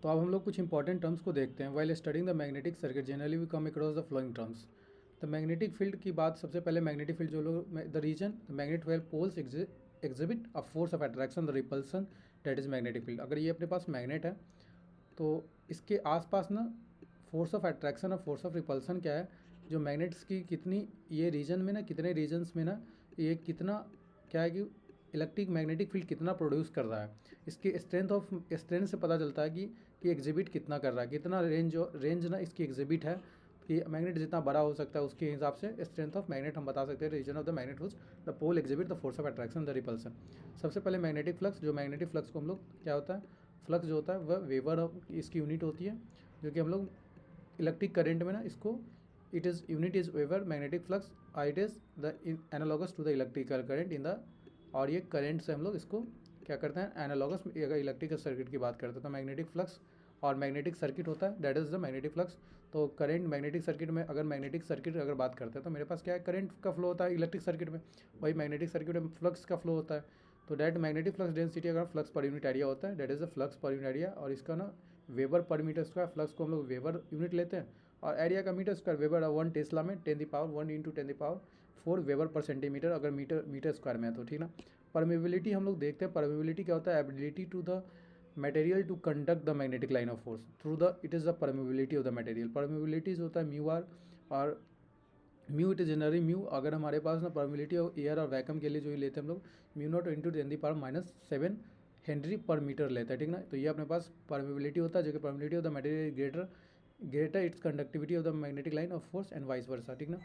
तो अब हम लोग कुछ इंपॉर्टेंट टर्म्स को देखते हैं। While studying the magnetic circuit generally we come across the flowing terms. The magnetic field की बात, सबसे पहले मैग्नेटिक फील्ड जो लोग the region the magnet well poles exhibit a force of attraction the repulsion that is magnetic field. अगर ये अपने पास magnet है तो इसके आसपास ना फोर्स ऑफ अट्रैक्शन और फोर्स ऑफ रिपल्सन क्या है, जो मैग्नेट्स की कितनी ये रीजन में ना, कितने रीजन्स में ना ये कितना क्या है कि इलेक्ट्रिक मैग्नेटिक फील्ड कितना प्रोड्यूस कर रहा है, इसकी स्ट्रेंथ से पता चलता है कि एग्जिबिट कितना कर रहा है, कितना रेंज ना इसकी एग्जिबिट है कि मैग्नेट जितना बड़ा हो सकता है उसके हिसाब से स्ट्रेंथ ऑफ मैग्नेट हम बता सकते हैं। Region of the magnet whose the pole exhibit the force of attraction the repulsion. सबसे पहले मैग्नेटिक फ्लक्स, जो मैग्नेटिक फ्लक्स को हम लोग क्या होता है, फ्लक्स जो होता है वह वेबर इसकी यूनिट होती है, जो कि हम लोग इलेक्ट्रिक करंट में ना इसको it is unit is weber magnetic flux और it is the analogous to the electrical current in the, और ये करंट से हम लोग इसको क्या करते हैं एनालॉगस। अगर इलेक्ट्रिकल सर्किट की बात करते हैं तो मैग्नेटिक फ्लक्स और मैग्नेटिक सर्किट होता है, that is the magnetic flux. तो करंट मैग्नेटिक सर्किट में, अगर मैग्नेटिक सर्किट अगर बात करते हैं तो मेरे पास क्या है, करंट का फ्लो होता है इलेक्ट्रिक सर्किट में, वही मैग्नेटिक सर्किट में फ्लक्स का फ्लो होता है। तो डैट मैग्नेटिक फ्लक्स डेंसिटी अगर फ्लक्स पर यूनिट एरिया होता है, that is the flux per unit area, और इसका ना वेबर पर मीटर स्क्वायर, फ्लक्स को हम लोग वेबर यूनिट लेते हैं और एरिया का मीटर स्क्वायर वेबर 1 टेस्ला में 10⁻1 इंटू 10⁴ वेबर पर सेंटीमीटर, अगर मीटर स्क्वायर में है तो ठीक ना। परमेबिलिटी हम लोग देखते हैं, परमेबिलिटी क्या होता है, ability to the material to conduct the magnetic line of force through the, it is the permeability of the material. Permeability होता है म्यू आर, और mu it is generally mu, अगर हमारे पास ना परमेबिलिटी ऑफ एयर और vacuum के लिए जो लेते हैं हम लोग mu naught into 10⁻⁻7 henry per metre लेते हैं, ठीक ना। तो ये अपने पास परमेबिलिटी होता है, जो कि permeability of the material greater its conductivity of the magnetic line of force and vice versa, ठीक ना।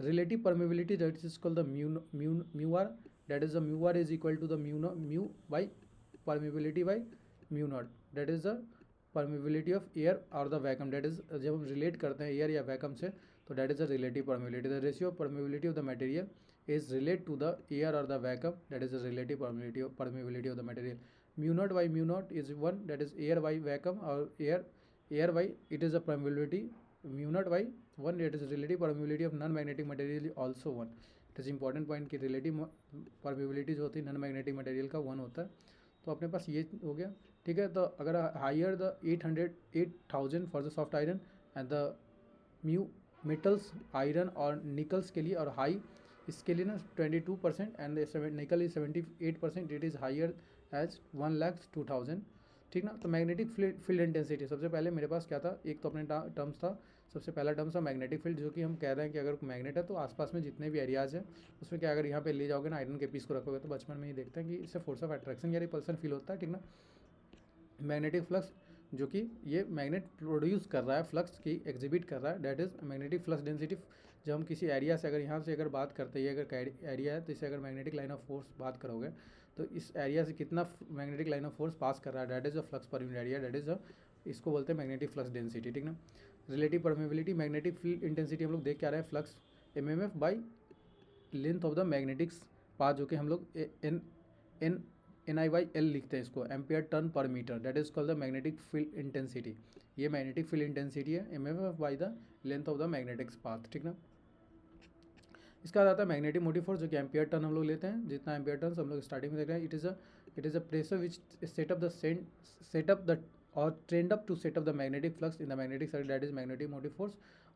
relative permeability that is called the mu r, that is the mu r is equal to the mu by permeability by mu naught, that is the permeability of air or the vacuum, that is जब हम relate करते हैं air या vacuum से तो that is the relative permeability, the ratio of permeability of the material is relate to the air or the vacuum, that is the relative permeability of the material। mu naught by mu naught is 1, that is air by vacuum, or air by it is a permeability, mu naught by 1, it is relative permeability of non magnetic material also 1। It is important point कि relative permeability जो होती है non magnetic material का 1 होता है। तो अपने पास ये हो गया, ठीक है। तो अगर higher the 8000 for the soft iron and the mu metals iron और निकल्स के लिए, और हाई इसके लिए ना 22% and nickel is 78%, it is higher as 1,02,000, ठीक ना। तो मैग्नेटिक फील्ड इंटेंसिटी, सबसे पहले मेरे पास क्या था, एक तो अपने टर्म्स था, सबसे पहला टर्म्स था मैग्नेटिक फील्ड, जो कि हम कह रहे हैं कि अगर मैग्नेट है तो आसपास में जितने भी एरियाज हैं उसमें क्या, अगर यहाँ पे ले जाओगे ना आयरन के पीस को रखोगे तो बचपन में ही देखते हैं कि इससे फोर्स ऑफ अट्रैक्शन या रिपल्सन फील होता है, ठीक ना। मैग्नेटिक फ्लक्स जो कि ये मैग्नेट प्रोड्यूस कर रहा है, फ्लक्स की एग्जिबिट कर रहा है, that is magnetic flux density. जब हम किसी एरिया से, अगर यहाँ से अगर बात करते हैं, अगर एरिया है तो इसे अगर मैग्नेटिक लाइन ऑफ फोर्स बात करोगे तो इस एरिया से कितना magnetic line of force pass कर रहा है, that is a flux per unit area, that is a, इसको बोलते हैं मैग्नेटिक फ्लक्स डेंसिटी, ठीक ना। Relative permeability, magnetic field intensity हम लोग देख के आ रहे हैं, flux MMF by length of the magnetics path, जो कि हम लोग NI/L लिखते हैं इसको, ampere turn per metre, that is called the magnetic field intensity. ये मैग्नेटिक फील्ड इंटेंसिटी है MF by the length of the magnetics path, ठीक ना। इसका आता है मैग्नेटिक मोटिव फोर्स, जो कि एम्पियर टर्न हम लोग लेते हैं, जितना एम्पियर टर्न हम लोग स्टार्टिंग में देख रहे हैं, it is a pressure which set up the और trend up to set up the magnetic flux in the magnetic circuit, that is magnetic motive force.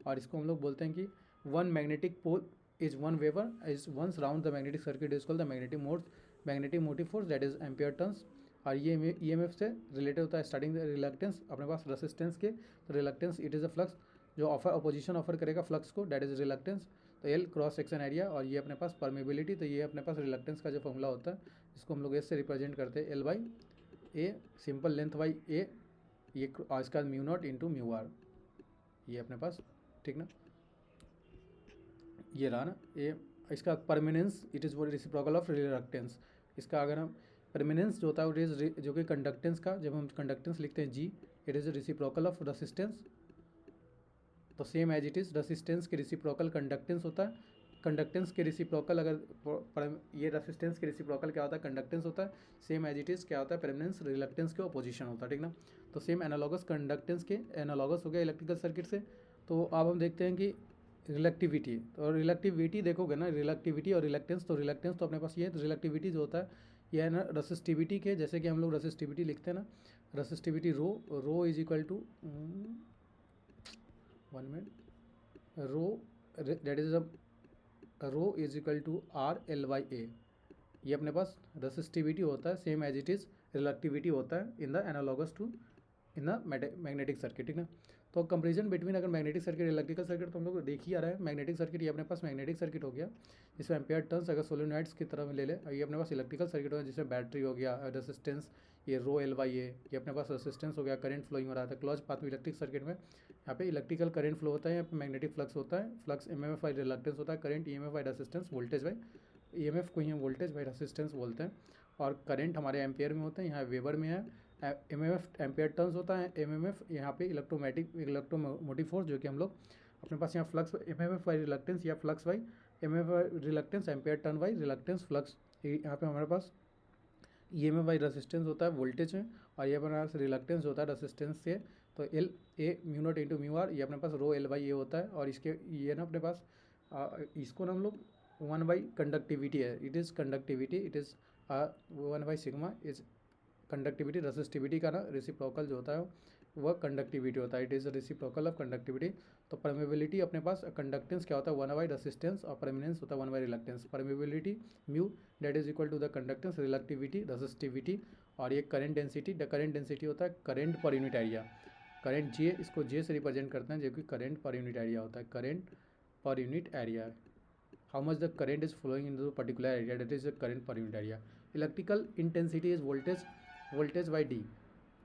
और इसको हम लोग बोलते हैं कि one magnetic pole is 1 Weber is once round the magnetic circuit is called the magnetic motive force, that is ampere turns। और ये EMF से रिलेटेड होता है स्टार्टिंग रिलक्टेंस, अपने पास रेसिस्टेंस के, तो reluctance it is a flux जो opposition offer करेगा फ्लक्स को, दैट इज रिलक्टेंस। तो L क्रॉस सेक्शन एरिया, और ये अपने पास परमेबिलिटी, तो ये अपने पास रिलक्टेंस का जो फॉर्मूला होता है इसको हम लोग एस से रिप्रेजेंट करते हैं, L/A simple length by A, ये और इसका mu naught into mu r, ये अपने पास, ठीक ना। ये रहा ना ये, इसका permanence it is reciprocal of reluctance. इसका अगर हम परमानेंस जो होता है इट इज़ जो कि कंडक्टेंस का, जब हम कंडक्टेंस लिखते हैं G, it is reciprocal of resistance. तो same as it is resistance के रेसिप्रोकल कंडक्टेंस होता है, कंडक्टेंस के रेसिप्रोकल अगर ये रेसिस्टेंस के रेसिप्रोकल क्या होता है, कंडक्टेंस होता है। सेम एज इट इज़ क्या होता है, परमानेंस रिलक्टेंस के अपोजिशन होता है, ठीक ना। तो सेम एनालॉगस कंडक्टेंस के एनालॉगस हो गया इलेक्ट्रिकल सर्किट से। तो अब हम देखते हैं कि रिलेक्टिविटी, तो रिलेक्टिविटी देखोगे ना, रिलेक्टिविटी और रिलक्टेंस, तो रिलक्टेंस तो अपने पास ये है, तो रिलेक्टिविटी जो होता है ये है ना रेसिस्टिविटी के, जैसे कि हम लोग रेसिस्टिविटी लिखते हैं ना, resistivity rho is equal to 1 minute, rho that is rho is equal to R/L/A। ये अपने पास रेसिस्टिविटी होता है, same as it is reluctivity होता है in the analogous to in the magnetic circuit, ठीक ना। तो कंपेरिजन बिटवीन अगर मैग्नेटिक सर्किट इलेक्ट्रिकल सर्किट तो हम लोग देख ही आ रहा है। मैग्नेटिक सर्किट ये अपने पास मैग्नेटिक सर्किट हो गया जिसमें एम्पेयर टर्न्स अगर सोलेनोइड्स की तरह ले ले, ये अपने पास इलेक्ट्रिकल सर्किट हो गया जिसमें बैटरी हो गया, रेसिस्टेंस ये ρ/L/A, ये अपने पास रेसिस्टेंस हो गया, करंट फ्लोइंग हो रहा था क्लोज पाथ में इलेक्ट्रिक सर्किट में। यहाँ पे इलेक्ट्रिकल करंट फ्लो होता है, यहाँ पे मैग्नेटिक फ्लक्स होता है, फ्लक्स एमएमएफ बाई रिलक्टेंस होता है, current EMF by resistance, voltage by EMF को ही हम वोल्टेज बाई रेसिस्टेंस बोलते हैं। और करंट हमारे एम्पेयर में होते हैं, यहाँ वेबर में है। एमएमएफ एम्पेयर टर्न्स होता है, एमएमएफ यहाँ पे इलेक्ट्रोमोटिव फोर्स, जो कि हम लोग अपने पास यहाँ फ्लक्स एमएमएफ बाई रिलक्टेंस या flux by MMF by reluctance, ampere turn by reluctance flux, यहाँ पे हमारे पास ईएमएफ बाई रेसिस्टेंस होता है वोल्टेज में, और ये अपने पास रिलक्टेंस होता है रेसिस्टेंस से। तो L/A mu naught into mu r, ये अपने पास ρ/L/A होता है। और इसके ये ना अपने पास इसको ना हम लोग 1 कंडक्टिविटी है, it is conductivity, it is 1/σ is conductivity. Resistivity का ना रेसिप्रोकल जो होता है वह कंडक्टिविटी होता है, it is reciprocal of conductivity. तो परमेबिलिटी अपने पास कंडक्टेंस क्या होता है 1 रेसिस्टेंस, और परमिनेंस होता है 1 reluctance. Permeability mu that is equal to the conductance, reluctivity resistivity, और ये current density, the current density होता है current per unit area. Current जे, इसको जे से रिप्रेजेंट करते हैं जो कि करंट पर यूनिट एरिया होता है, current per unit area. How much the current is flowing in the particular area, that is the current per unit area. Electrical intensity is voltage by D.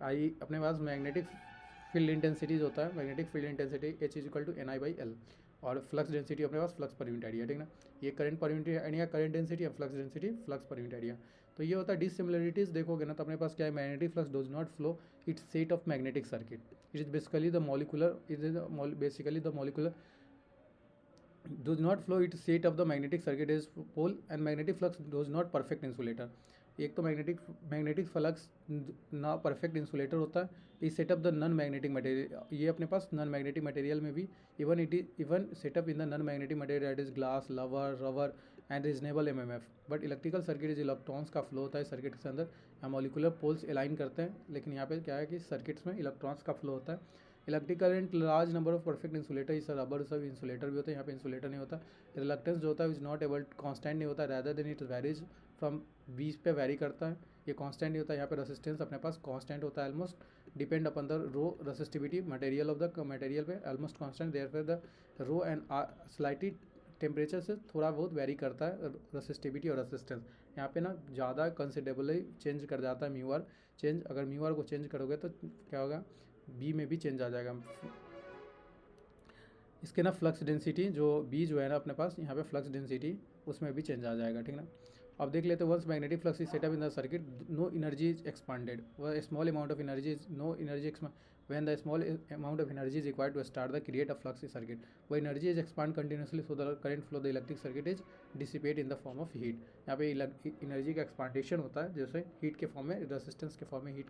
I अपने पास magnetic field intensities होता है, magnetic field intensity H is equal to NI/L, और flux density अपने पास flux per unit area, ठीक ना। ये current per unit area, current density और flux density flux per unit area. तो ये होता है डिसिमिलरिटीज देखोगे ना, तो अपने पास क्या है, magnetic flux dose not flow it's set of magnetic circuit, it is basically the molecular, it is basically the molecular does not flow its state of the magnetic circuit is pole, and magnetic flux does not perfect insulator। एक तो magnetic flux ना perfect insulator होता है, इस setup the non magnetic material, ये अपने पास non magnetic material में भी even setup in the non magnetic material that is glass, rubber and reasonable MMF. But electrical circuit is electrons का flow होता है सर्किट के अंदर, यहाँ मॉलिकुलर पोल्स अलाइन करते हैं, लेकिन यहाँ पे क्या है कि सर्किट्स में इलेक्ट्रॉन्स का फ्लो होता है। Electric current large number of perfect insulator, इस रबर सब इंसुलेटर भी होता है, यहाँ पे इंसुलेटर नहीं होता। रिलक्टेंस जो होता है इज नॉट एबल कांस्टेंट नहीं होता, rather than it varies from 20 पे वेरी करता है, ये कांस्टेंट नहीं होता। यहाँ पे रेसिस्टेंस अपने पास कांस्टेंट होता है, almost depend upon the rho resistivity material of the material पे, almost constant, therefore the rho and slightly temperature से थोड़ा बहुत वेरी करता है रेसिस्टिविटी और रेसिस्टेंस। यहाँ पे ना ज़्यादा कंसिडरेबली चेंज कर जाता है म्यू आर चेंज, अगर म्यू आर को चेंज करोगे तो क्या होगा, बी में भी चेंज आ जाएगा। इसके ना फ्लक्स डेंसिटी जो बी जो है ना अपने पास यहाँ पे फ्लक्स डेंसिटी उसमें भी चेंज आ जाएगा, ठीक ना। अब देख लेते हैं, once magnetic flux is set up in the circuit no energy is expanded, व small amount of energy is no energy when the small amount of energy is required to start the create a flux circuit, where energy is expand continuously so the current flow the electric circuit is dissipate in the form of heat। यहाँ पे energy का एक्सपांडेशन होता है, जैसे heat के form में, resistance के form में,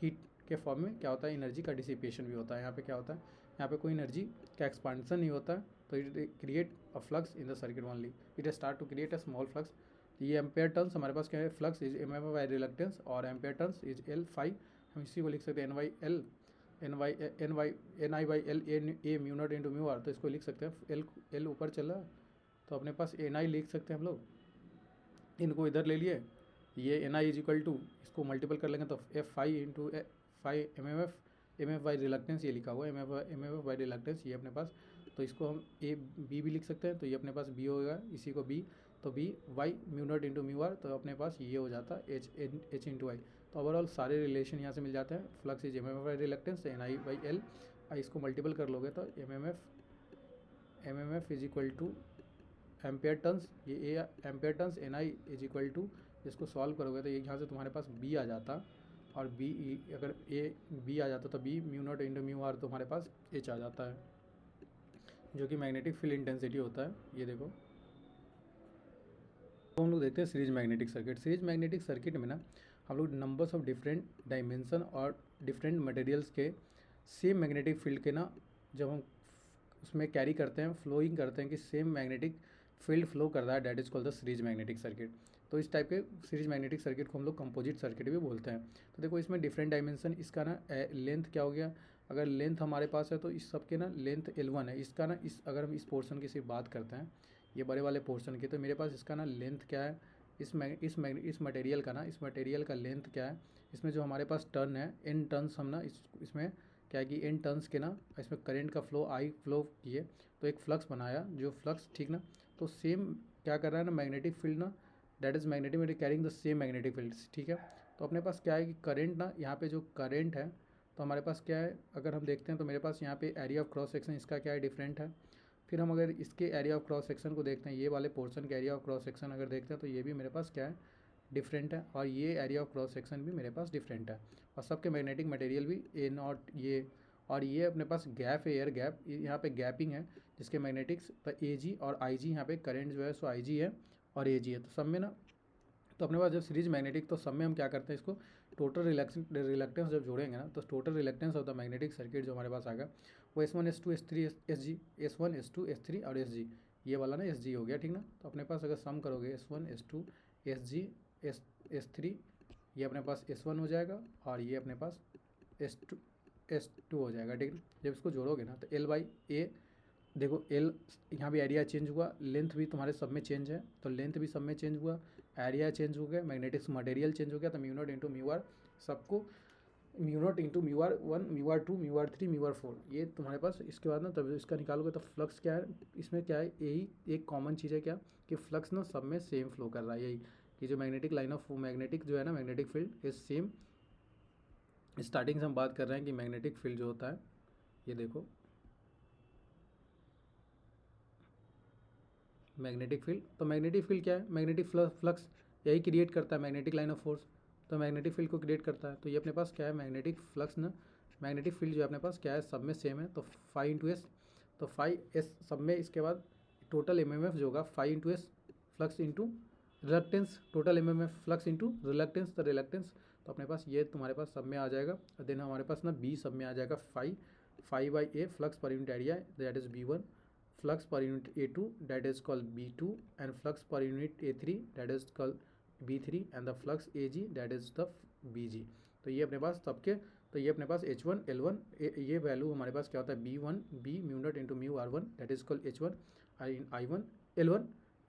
हीट के फॉर्म में क्या होता है, एनर्जी का डिसिपेशन भी होता है। यहाँ पे क्या होता है, यहाँ पे कोई एनर्जी का एक्सपांसन नहीं होता है, तो it create a flux in the circuit only, it start to create a small flux. ये एम्पेयर टर्न्स हमारे पास क्या है, flux is MF by reluctance, और एम्पेयर टर्न्स इज L/phi, हम इसी को लिख सकते हैं NI/L A mu naught into mu r, तो इसको लिख सकते हैं, L ऊपर चला तो अपने पास NI लिख सकते हैं हम लोग, इनको इधर ले लिए, ये NI इज इक्वल टू, इसको मल्टीपल कर लेंगे तो F5 into 5 M F by reluctance, ये लिखा हुआ है एम एफ बाई रिलक्टेंस, ये अपने पास, तो इसको हम B भी लिख सकते हैं, तो ये अपने पास B होगा, इसी को B, तो B by mu naught into mu r, तो अपने पास ये हो जाता है H इंटू आई। तो ओवरऑल सारे रिलेशन यहाँ से मिल जाते हैं, flux is MMF by reluctance NI/L, इसको मल्टीपल कर लोगे तो MMF is equal to ampere turns, ये ampere turns NI is equal to, इसको सॉल्व करोगे तो ये यहाँ से तुम्हारे पास B आ जाता, और B अगर B आ जाता तो B mu naught into mu r, तो हमारे पास H आ जाता है, जो कि मैग्नेटिक फील्ड इंटेंसिटी होता है। ये देखो, तो हम लोग देखते हैं series magnetic circuit. Series magnetic circuit में ना हम लोग नंबर्स ऑफ डिफरेंट डायमेंशन और डिफरेंट मटेरियल्स के सेम मैग्नेटिक फील्ड के ना, जब हम उसमें कैरी करते हैं, फ्लोइंग करते हैं कि सेम मैग्नेटिक फील्ड फ्लो कर रहा है, that is called the series magnetic circuit. तो इस टाइप के सीरीज मैग्नेटिक सर्किट को हम लोग कंपोजिट सर्किट भी बोलते हैं। तो देखो इसमें डिफरेंट डायमेंशन, इसका ना लेंथ क्या हो गया, अगर लेंथ हमारे पास है तो इस सब के ना लेंथ L1 है, इसका ना इस अगर हम इस पोर्शन की सिर्फ बात करते हैं ये बड़े वाले पोर्शन की, तो मेरे पास इसका ना लेंथ क्या है, इस मटेरियल का ना, इस मटेरियल का लेंथ क्या है, इसमें जो हमारे पास टर्न है n टर्न्स, हम ना इसमें क्या है कि n टर्न्स के ना इसमें करंट का फ्लो I फ्लो किए तो एक फ्लक्स बनाया, जो फ्लक्स ठीक ना, तो सेम क्या कर रहा है ना मैग्नेटिक फील्ड ना, that is magnetic carrying the same magnetic field, ठीक है। तो अपने पास क्या है कि करंट ना, यहाँ पे जो करंट है तो हमारे पास क्या है, अगर हम देखते हैं तो मेरे पास यहाँ पे एरिया ऑफ क्रॉस सेक्शन इसका क्या है, डिफरेंट है। फिर हम अगर इसके एरिया ऑफ क्रॉस सेक्शन को देखते हैं, ये वाले पोर्शन के एरिया ऑफ क्रॉस सेक्शन अगर देखते हैं तो ये भी मेरे पास क्या है, डिफरेंट है, और ये एरिया ऑफ क्रॉस सेक्शन भी मेरे पास डिफरेंट है, और सबके मैग्नेटिक मटेरियल भी ए नॉट ये, और ये अपने पास गैप है, एयर गैप, यहाँ पे गैपिंग है जिसके मैग्नेटिक्स तो ए जी और आई जी, यहाँ पे करंट जो है सो आई जी है और ए जी है, तो सब में ना, तो अपने पास जब सीरीज मैग्नेटिक, तो सब में हम क्या करते हैं इसको टोटल रिलक्टेंस जब जोड़ेंगे ना, तो total reluctance of the magnetic circuit जो हमारे पास आएगा वो S1 S2 S3 SG, S1 S2 S3 और SG, ये वाला ना SG हो गया, ठीक ना। तो अपने पास अगर सम करोगे S1 S2 SG S3, ये अपने पास S1 हो जाएगा और ये अपने पास S2 हो जाएगा, ठीक है। जब इसको जोड़ोगे ना तो L/A, देखो L यहाँ भी एरिया चेंज हुआ, लेंथ भी तुम्हारे सब में चेंज है, तो लेंथ भी सब में चेंज हुआ, एरिया चेंज हो गया, मैग्नेटिक्स मटेरियल चेंज हो गया, तो mu naught into mu R, सबको mu naught into mu R 1 mu R 2 mu R 3 mu R 4, ये तुम्हारे पास। इसके बाद ना तब इसका निकालोगे तो फ्लक्स क्या है, इसमें क्या है, यही एक कॉमन चीज़ है क्या, कि फ्लक्स ना सब में सेम फ्लो कर रहा है, यही कि जो मैग्नेटिक लाइन ऑफ मैग्नेटिक जो है ना, magnetic field is same. Starting से हम बात कर रहे हैं कि मैग्नेटिक फील्ड जो होता है, ये देखो मैग्नेटिक फील्ड, तो मैग्नेटिक फील्ड क्या है, मैग्नेटिक फ्लक्स यही क्रिएट करता है मैग्नेटिक लाइन ऑफ फोर्स, तो मैग्नेटिक फील्ड को क्रिएट करता है। तो ये अपने पास क्या है, मैग्नेटिक फ्लक्स ना, मैग्नेटिक फील्ड जो है अपने पास क्या है, सब में सेम है, तो फाई इंटू एस, तो फाई एस सब में, इसके बाद टोटल एमएमएफ जो होगा phi into S flux into reluctance, total MMF flux into reluctance, तो रिलक्टेंस, तो अपने पास ये तुम्हारे पास सब में आ जाएगा। देन हमारे पास ना बी सब में आ जाएगा फाई/A flux per unit area, that is B1, flux per unit A2 that is called B2, and flux per unit A3 that is called B3, and the flux AG that is the BG। तो ये अपने पास सबके, तो ये अपने पास H1 L1, ये value हमारे पास क्या होता है, B1 B mu naught into mu R1 that is called H1 I1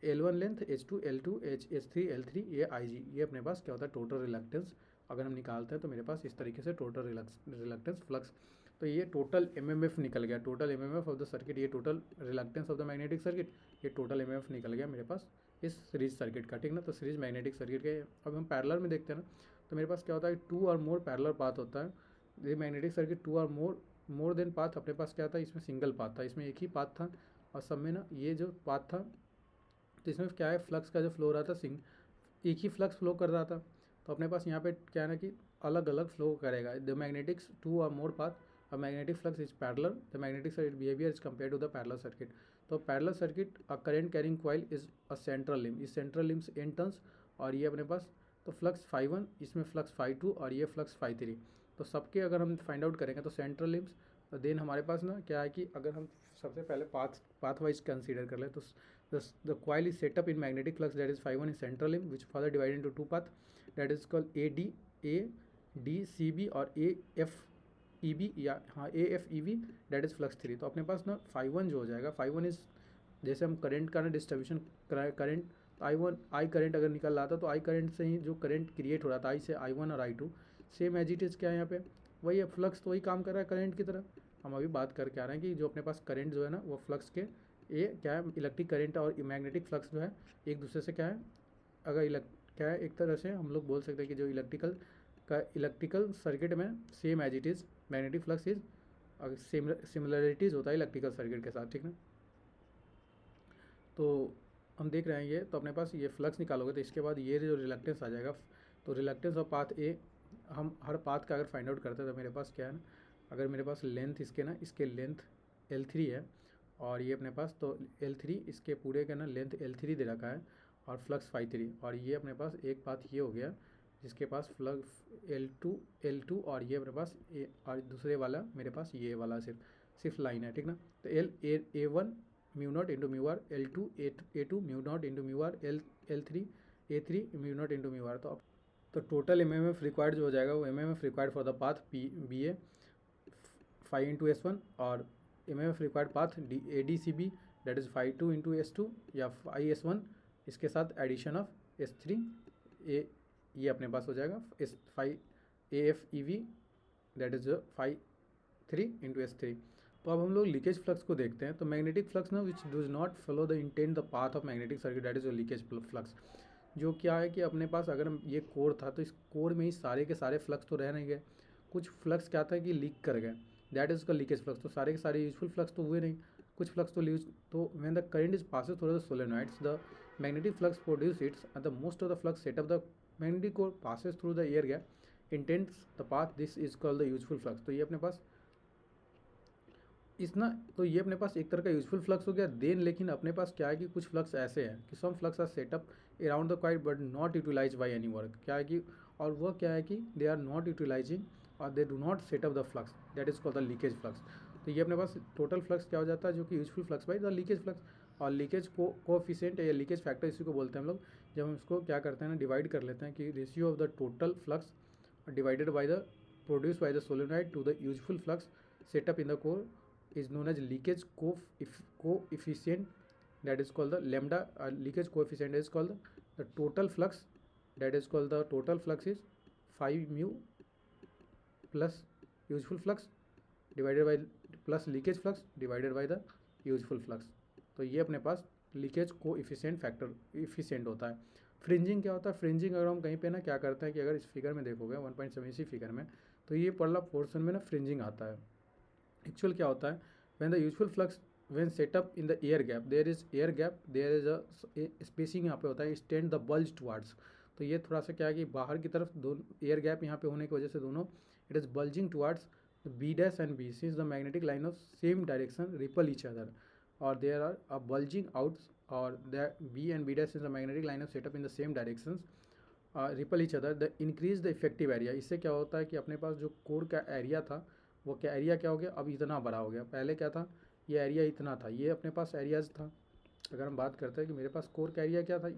L1 length, H2 L2 H3 L3, ये IG, ये अपने पास क्या होता है टोटल रिलक्टेंस। अगर हम निकालते हैं तो मेरे पास इस तरीके से टोटल रिलक्टेंस फ्लक्स, तो ये टोटल एमएमएफ निकल गया, total MMF of the circuit, ये total reluctance of the magnetic circuit, ये टोटल एमएमएफ निकल गया मेरे पास इस सीरीज सर्किट का, ठीक ना। तो सीरीज मैग्नेटिक सर्किट के अब हम पैरेलल में देखते हैं ना, तो मेरे पास क्या होता है, 2 और मोर पैरेलल पाथ होता है। ये मैग्नेटिक सर्किट 2 और मोर देन पाथ, अपने पास क्या था, इसमें सिंगल पाथ था, इसमें एक ही पाथ था, और सब में ना ये जो पाथ था, तो इसमें क्या है, फ्लक्स का जो फ्लो हो रहा था एक ही फ्लक्स फ्लो कर रहा था। तो अपने पास यहाँ पे क्या है ना कि अलग अलग फ्लो करेगा द मैग्नेटिक्स 2 और मोर path, a magnetic flux is parallel, the magnetic circuit behavior is compared to the parallel circuit। तो parallel circuit a current carrying coil is a central limb, इस central limb से n turns, और ये अपने पास तो flux φ1, इसमें flux φ2 और ये फ्लक्स φ3, तो सबके अगर हम फाइंड आउट करेंगे तो सेंट्रल लिम्स, तो देन हमारे पास ना क्या है कि अगर हम सबसे पहले पाथ वाइज कंसीडर कर ले, तो the coil is set up in magnetic flux that is φ1 in central limb which further divide into 2 path that is called ADCB और AFEB, या हाँ AFEB डेट इज़ फ्लक्स 3। तो अपने पास ना φ1 जो हो जाएगा, φ1 इज जैसे हम करंट का ना डिस्ट्रीब्यूशन करंट, आई करंट अगर निकल रहा था तो आई करंट से ही जो करंट क्रिएट हो रहा था, आई से I1 और I2 same as it is, क्या है यहाँ पे वही है, फ्लक्स तो वही काम कर रहा है करंट की तरह। हम अभी बात करके आ रहे हैं कि जो अपने पास करंट जो है ना वो फ्लक्स के, ये क्या है, इलेक्ट्रिक करंट और मैग्नेटिक फ्लक्स जो है एक दूसरे से क्या है, अगर क्या है, एक तरह से हम लोग बोल सकते हैं कि जो इलेक्ट्रिकल सर्किट में same as it is magnetic flux is, similarities होता है इलेक्ट्रिकल सर्किट के साथ, ठीक ना। तो हम देख रहे हैं ये, तो अपने पास ये फ्लक्स निकालोगे तो इसके बाद ये जो रिलक्टेंस आ जाएगा, तो रिलक्टेंस ऑफ पाथ ए, हम हर पाथ का अगर फाइंड आउट करते हैं तो मेरे पास क्या है ना, अगर मेरे पास लेंथ इसके लेंथ L3 है, और ये अपने पास तो L3 इसके पूरे का ना लेंथ L3 दे रखा है, और फ्लक्स φ3, और ये अपने पास एक पाथ ये हो गया जिसके पास फ्लक्स L2 और ये अपने पास और दूसरे वाला मेरे पास ये वाला सिर्फ लाइन है, ठीक ना। तो A1 mu naught into mu r, L2 A2 mu naught into mu r, L3 A3 mu naught into mu r. तो टोटल एमएमएफ रिक्वायर्ड जो हो जाएगा वो MMF required for the path BA 5 into S1 और MMF required path ADCB that is 5 2 into S2 या 5 S1 इसके साथ addition of S3 ये अपने पास हो जाएगा S5 AFEV that is 5 3 into S3। तो अब हम लोग लीकेज फ्लक्स को देखते हैं। तो मैग्नेटिक फ्लक्स ना which does not follow the intent the path of magnetic circuit that is leakage flux. जो क्या है कि अपने पास अगर ये कोर था तो इस कोर में ही सारे के सारे फ्लक्स तो रह नहीं गए, कुछ फ्लक्स क्या था कि लीक कर गए, दैट इज का लीकेज फ्लक्स। तो सारे के सारे यूजफुल फ्लक्स तो हुए नहीं, कुछ फ्लक्स तो यूज। तो when the current is passing through the solenoids the magnetic flux produce its and the most of the flux set up the magnetic core passes through the air gap intents the path, this is called the useful flux. तो ये अपने पास इस ना, तो ये अपने पास एक तरह का यूजफुल फ्लक्स हो गया। देन लेकिन अपने पास क्या है कि कुछ फ्लक्स ऐसे हैं कि some flux are set up around the coil but not utilise by any work. क्या है कि और वह क्या है कि दे आर नॉट यूटिलाइजिंग और they do not set up the flux that is called the leakage flux. तो ये अपने पास टोटल फ्लक्स क्या हो जाता है जो कि useful flux by the leakage flux. और लीकेज कोएफिशिएंट या लीकेज फैक्टर इसी को बोलते हैं हम लोग। जब हम इसको क्या करते हैं ना, डिवाइड कर लेते हैं कि ratio of the total flux divided by the produce by the solenoid to the useful flux set up in the core is known as leakage coefficient that is called the lambda. Leakage coefficient is called the total flux, that is called the total flux is 5 mu plus useful flux divided by plus leakage flux divided by the useful flux। तो ये अपने पास leakage coefficient factor efficient होता है। Fringing क्या होता है? Fringing अगर हम कहीं पे ना क्या करते हैं कि अगर इस फिगर में देखोगे 1.7 इसी फिगर में, तो ये पहला पोर्शन में ना फ्रिंजिंग आता है। एक्चुअल क्या होता है, when the useful flux when set up in the air gap there is air gap there is a spacing यहाँ पे होता है स्टेंड द बल्ज टुवार्ड्स। तो ये थोड़ा सा क्या है कि बाहर की तरफ दोनों एयर गैप यहाँ पे होने की वजह से दोनों it is bulging towards B dash and B since the magnetic line of same direction repel each other और there are a bulging outs और the B and B dash is the magnetic line of set up in the same direction repel each other the increase the effective area. इससे क्या होता है कि अपने पास जो core का एरिया था वो क्या एरिया क्या हो गया, अब इतना बड़ा हो गया। पहले क्या था, ये एरिया इतना था, ये अपने पास एरियाज था। अगर हम बात करते हैं कि मेरे पास कोर का एरिया क्या था,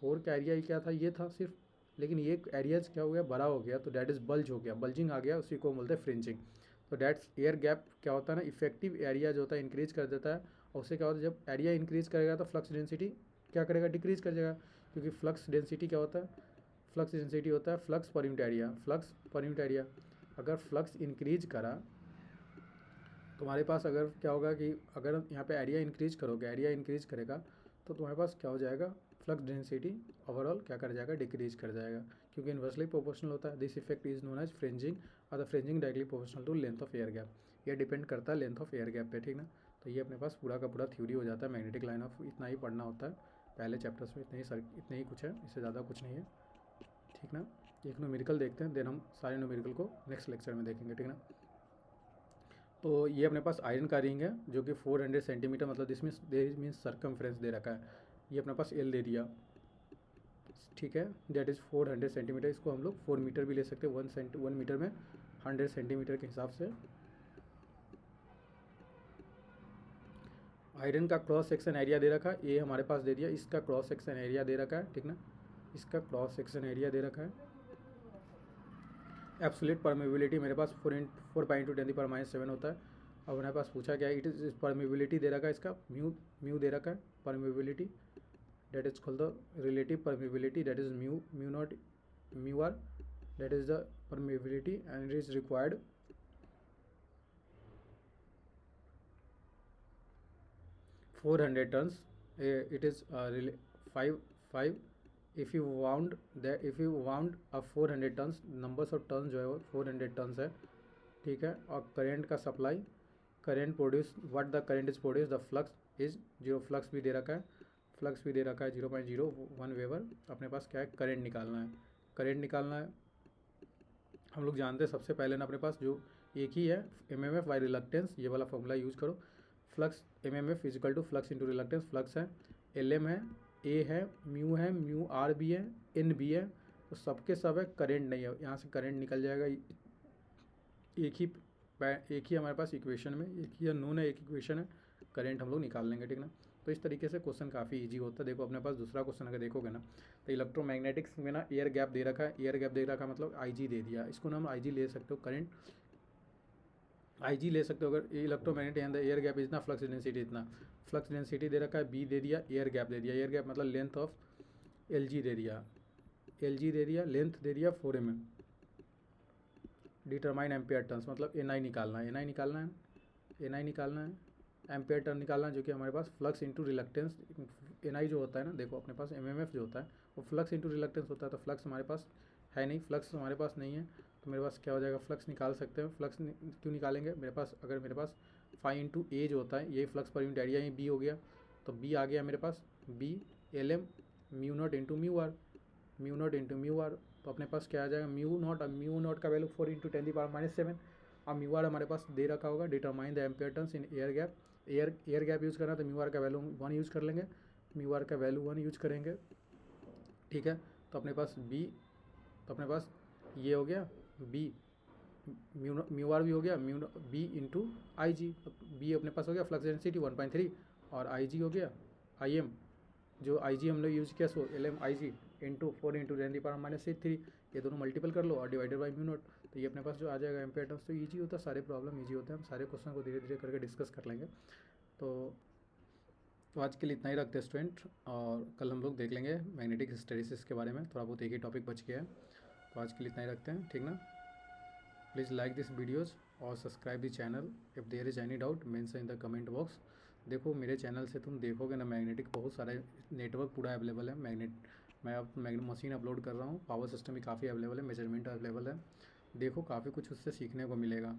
कोर का एरिया ही क्या था, ये था सिर्फ, लेकिन ये एरियाज क्या हो गया, बड़ा हो गया, तो डैट इज़ बल्ज हो गया, बल्जिंग आ गया, उसी को बोलते हैं फ्रिंजिंग। तो डैट्स एयर गैप क्या होता है ना, इफेक्टिव एरिया जो होता है इंक्रीज कर देता है। और उससे क्या होता है, जब एरिया इंक्रीज करेगा तो फ्लक्स डेंसिटी क्या करेगा, डिक्रीज कर जाएगा। क्योंकि फ्लक्स डेंसिटी क्या होता है, फ्लक्स डेंसिटी होता है flux per unit area, flux per unit area. अगर फ्लक्स इंक्रीज करा तुम्हारे पास, अगर क्या होगा कि अगर यहाँ पे एरिया इंक्रीज करोगे, एरिया इंक्रीज करेगा तो तुम्हारे पास क्या हो जाएगा, फ्लक्स डेंसिटी ओवरऑल क्या कर जाएगा, डिक्रीज कर जाएगा, क्योंकि इन्वर्सली प्रोपोर्शनल होता है। This effect is known as fringing और the fringing directly proportional to length of air gap. ये डिपेंड करता है लेंथ ऑफ एयर गैप पे, ठीक ना। तो ये अपने पास पूरा का पूरा थ्योरी हो जाता है मैग्नेटिक लाइन ऑफ, इतना ही पढ़ना होता है पहले चैप्टर्स में, इतने ही कुछ है, इससे ज़्यादा कुछ नहीं है, ठीक ना। एक न्यूमेरिकल देखते हैं, देन हम सारे न्यूमेरिकल को नेक्स्ट लेक्चर में देखेंगे, ठीक ना। तो ये अपने पास आयरन का रिंग है जो कि 400 सेंटीमीटर, मतलब इसमें देयर मीन्स सर्कमफ्रेंस दे रखा है। ये अपने पास एल दे दिया, ठीक है, दैट इज़ 400 सेंटीमीटर। इसको हम लोग 4 मीटर भी ले सकते हैं, 1 मीटर में 100 सेंटीमीटर के हिसाब से। आयरन का क्रॉस सेक्शन एरिया दे रखा है, ये हमारे पास दे दिया, इसका क्रॉस सेक्शन एरिया दे रखा है, ठीक ना, इसका क्रॉस सेक्शन एरिया दे रखा है। एब्सोल्यूट परमेबिलिटी मेरे पास 4/10⁻⁷ होता है। अब हमारे पास पूछा क्या है, इट इज परमेबिलिटी दे रखा है, इसका म्यू दे रखा है permeability, that is called the relative permeability, that is mu naught mu r, that is the permeability and it is required 400 tons. It is 5 if you wound a 400 tons, numbers of tons जो है वो 400 tons है, ठीक है। और current का supply, current produce, what the current is produce, the flux is 0, flux भी दे रखा है, 0.01 वेबर। अपने पास क्या है, करंट निकालना है, करंट निकालना है। हम लोग जानते हैं सबसे पहले ना अपने पास जो एक ही है, एमएमएफ बाई रिलक्टेंस, ये वाला फॉर्मूला यूज़ करो। Flux MMF equal to flux into reluctance, flux है, एलएम है, ए है, म्यू आर भी है, एन भी है, तो सबके सब है, करंट नहीं है, यहाँ से करंट निकल जाएगा। एक ही हमारे पास इक्वेशन में, एक ही नोन है, एक इक्वेशन है, करंट हम लोग निकाल लेंगे, ठीक ना। तो इस तरीके से क्वेश्चन काफ़ी ईजी होता है। देखो अपने पास दूसरा क्वेश्चन अगर देखोगे ना, तो इलेक्ट्रोमैग्नेटिक्स में ना एयर गैप दे रखा है, एयर गैप दे रखा मतलब IG दे दिया, इसको ना हम IG ले सकते हो, करंट IG ले सकते हो। अगर इलेक्ट्रोमैग्नेटिक एंड एयर गैप इतना, फ्लक्स डेंसिटी इतना, फ्लक्स डेंसिटी दे रखा है, B दे दिया, एयर गैप दे दिया, एयर गैप मतलब लेंथ ऑफ LG दे दिया, LG दे दिया, लेंथ दे दिया 4 mm। डिटरमाइन एम्पेयर टर्न्स मतलब NI निकालना है, NI निकालना है, NI निकालना है, एम्पेयर टर्न निकालना है, जो कि हमारे पास फ्लक्स इंटू रिलक्टेंस। NI जो होता है ना, देखो अपने पास MMF जो होता है वो फ्लक्स इंटू रिलक्टेंस होता है, तो फ्लक्स हमारे पास है नहीं, फ्लक्स हमारे पास नहीं है, तो मेरे पास क्या हो जाएगा, फ्लक्स निकाल सकते हैं। फ्लक्स क्यों निकालेंगे, मेरे पास अगर मेरे पास फाई इंटू ए जो होता है, ये फ्लक्स पर यूनिट एरिया, ये B हो गया, तो B आ गया मेरे पास, B LM mu naught into mu r, mu naught into mu r, तो अपने पास क्या आ जाएगा, म्यू नॉट। अब म्यू नॉट का वैल्यू 4 इंटू 10⁻⁷। अब म्यू आर हमारे पास दे रखा होगा, determine the ampere turns in air gap. Air gap use करना तो म्यू आर का वैल्यू 1 यूज़ कर लेंगे, म्यू आर का वैल्यू 1 यूज़ करेंगे, ठीक है। तो अपने पास B, तो अपने पास ये हो गया B, म्यू आर भी हो गया, mu B into IG, B अपने पास हो गया फ्लक्स डेंसिटी 1.3, और IG हो गया IM, जो IG हम लोग यूज़ किया सो LM IG इंटू 4 इंटू 10⁻⁷, ये दोनों मल्टीपल कर लो और डिवाइडेड बाई म्यू नॉट, तो ये अपने पास जो आ जाएगा एम्पेयर टर्न्स। तो ईजी होता है, सारे प्रॉब्लम ईजी होते हैं, हम सारे क्वेश्चन को धीरे धीरे करके डिस्कस कर लेंगे। तो आज के लिए इतना ही रखते हैं स्टूडेंट, और कल हम लोग देख लेंगे मैग्नेटिक हिस्टैरिसीस के बारे में, थोड़ा बहुत एक ही टॉपिक बच गया है, तो आज के लिए इतना ही रखते हैं, ठीक ना। प्लीज़ लाइक दिस वीडियोज़ और subscribe the channel. If there is any doubt mention in the comment box. देखो मेरे चैनल से तुम देखोगे ना, मैग्नेटिक बहुत सारे नेटवर्क पूरा अवेलेबल है, मैं अब मशीन अपलोड कर रहा हूँ, पावर सिस्टम भी काफ़ी अवेलेबल है, मेजरमेंट अवेलेबल है, देखो काफ़ी कुछ उससे सीखने को मिलेगा।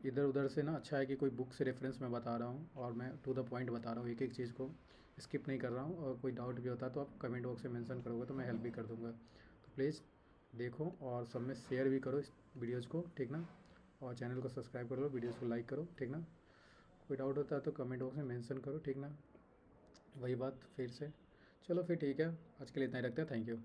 इधर उधर से ना अच्छा है कि कोई बुक से रेफरेंस मैं बता रहा हूँ, और मैं टू द पॉइंट बता रहा हूँ, एक एक चीज़ को स्किप नहीं कर रहा हूँ, और कोई डाउट भी होता है तो आप कमेंट बॉक्स में मेंशन करोगे तो मैं हेल्प भी कर दूँगा। तो प्लीज़ देखो और सब में शेयर भी करो इस वीडियोज़ को, ठीक ना, और चैनल को सब्सक्राइब कर लो, वीडियोज़ को लाइक करो, ठीक ना। कोई डाउट होता है तो कमेंट बॉक्स में मेंशन करो, ठीक ना। वही बात फिर से, चलो फिर ठीक है, आज के लिए इतना ही रखते हैं, थैंक यू।